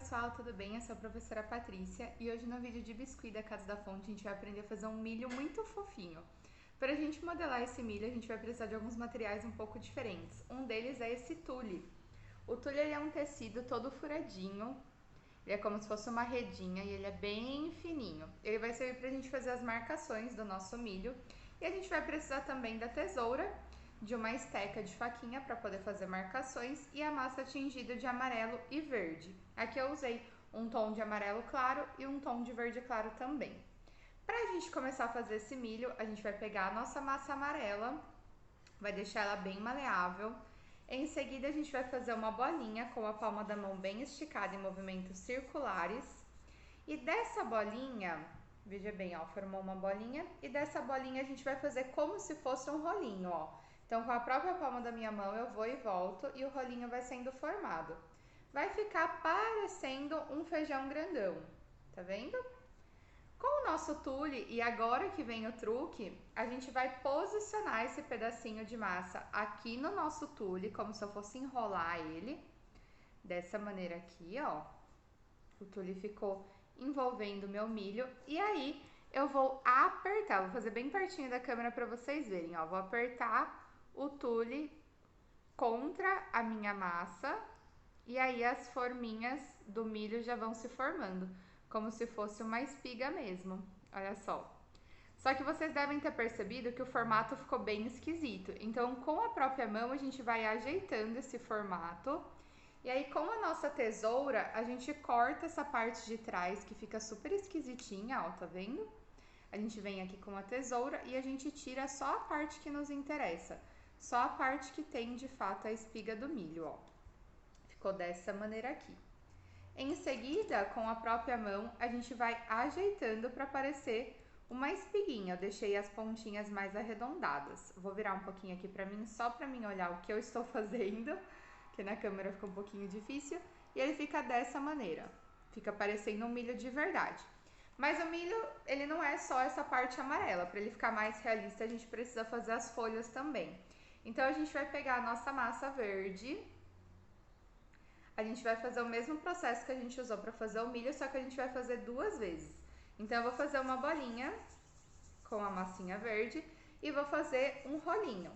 pessoal, tudo bem? Eu sou a professora Patrícia e hoje no vídeo de biscuit da Casa da Fonte a gente vai aprender a fazer um milho muito fofinho. Para a gente modelar esse milho a gente vai precisar de alguns materiais um pouco diferentes. Um deles é esse tule. O tule ele é um tecido todo furadinho, ele é como se fosse uma redinha e ele é bem fininho. Ele vai servir para a gente fazer as marcações do nosso milho e a gente vai precisar também da tesoura, de uma esteca de faquinha para poder fazer marcações e a massa tingida de amarelo e verde. Aqui eu usei um tom de amarelo claro e um tom de verde claro também. Para a gente começar a fazer esse milho, a gente vai pegar a nossa massa amarela, vai deixar ela bem maleável. Em seguida a gente vai fazer uma bolinha com a palma da mão bem esticada em movimentos circulares. E dessa bolinha, veja bem, ó, formou uma bolinha e dessa bolinha a gente vai fazer como se fosse um rolinho, ó. Então, com a própria palma da minha mão, eu vou e volto e o rolinho vai sendo formado. Vai ficar parecendo um feijão grandão, tá vendo? Com o nosso tule, e agora que vem o truque, a gente vai posicionar esse pedacinho de massa aqui no nosso tule, como se eu fosse enrolar ele, dessa maneira aqui, ó. O tule ficou envolvendo o meu milho, e aí eu vou apertar, vou fazer bem pertinho da câmera para vocês verem, ó. Vou apertar o tule contra a minha massa e aí as forminhas do milho já vão se formando, como se fosse uma espiga mesmo, olha só. Só que vocês devem ter percebido que o formato ficou bem esquisito, então com a própria mão a gente vai ajeitando esse formato e aí com a nossa tesoura a gente corta essa parte de trás que fica super esquisitinha, ó, tá vendo? A gente vem aqui com a tesoura e a gente tira só a parte que nos interessa. Só a parte que tem de fato a espiga do milho, ó. Ficou dessa maneira aqui. Em seguida, com a própria mão, a gente vai ajeitando para parecer uma espiguinha. Eu deixei as pontinhas mais arredondadas. Vou virar um pouquinho aqui para mim, só para mim olhar o que eu estou fazendo, que na câmera fica um pouquinho difícil. E ele fica dessa maneira. Fica parecendo um milho de verdade. Mas o milho, ele não é só essa parte amarela. Para ele ficar mais realista, a gente precisa fazer as folhas também. Então, a gente vai pegar a nossa massa verde, a gente vai fazer o mesmo processo que a gente usou para fazer o milho, só que a gente vai fazer duas vezes. Então, eu vou fazer uma bolinha com a massinha verde e vou fazer um rolinho.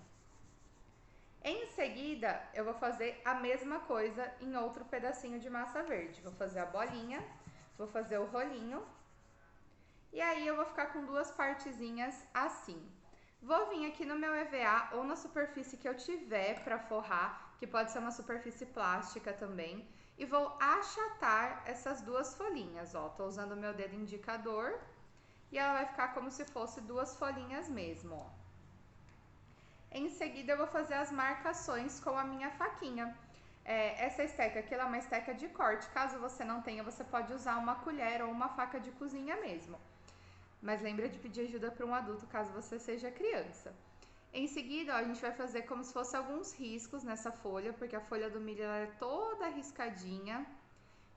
Em seguida, eu vou fazer a mesma coisa em outro pedacinho de massa verde. Vou fazer a bolinha, vou fazer o rolinho e aí eu vou ficar com duas partezinhas assim. Vou vir aqui no meu EVA ou na superfície que eu tiver para forrar, que pode ser uma superfície plástica também, e vou achatar essas duas folhinhas, ó. Tô usando o meu dedo indicador e ela vai ficar como se fosse duas folhinhas mesmo, ó. Em seguida eu vou fazer as marcações com a minha faquinha. Essa esteca aqui ela é uma esteca de corte, caso você não tenha, você pode usar uma colher ou uma faca de cozinha mesmo. Mas lembra de pedir ajuda para um adulto caso você seja criança. Em seguida, ó, a gente vai fazer como se fosse alguns riscos nessa folha, porque a folha do milho ela é toda riscadinha.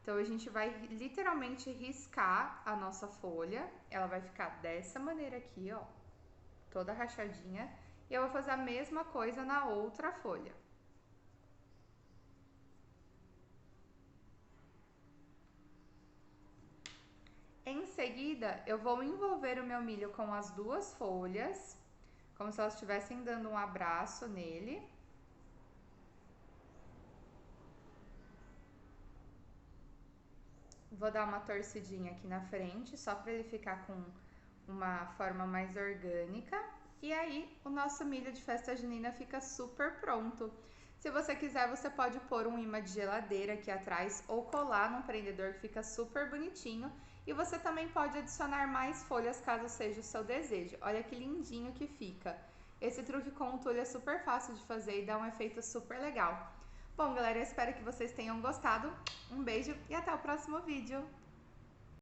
Então, a gente vai literalmente riscar a nossa folha. Ela vai ficar dessa maneira aqui, ó, toda rachadinha. E eu vou fazer a mesma coisa na outra folha. Em seguida, eu vou envolver o meu milho com as duas folhas, como se elas estivessem dando um abraço nele. Vou dar uma torcidinha aqui na frente, só para ele ficar com uma forma mais orgânica. E aí, o nosso milho de festa junina fica super pronto. Se você quiser, você pode pôr um imã de geladeira aqui atrás ou colar num prendedor que fica super bonitinho. E você também pode adicionar mais folhas caso seja o seu desejo. Olha que lindinho que fica. Esse truque com o tule é super fácil de fazer e dá um efeito super legal. Bom, galera, eu espero que vocês tenham gostado. Um beijo e até o próximo vídeo.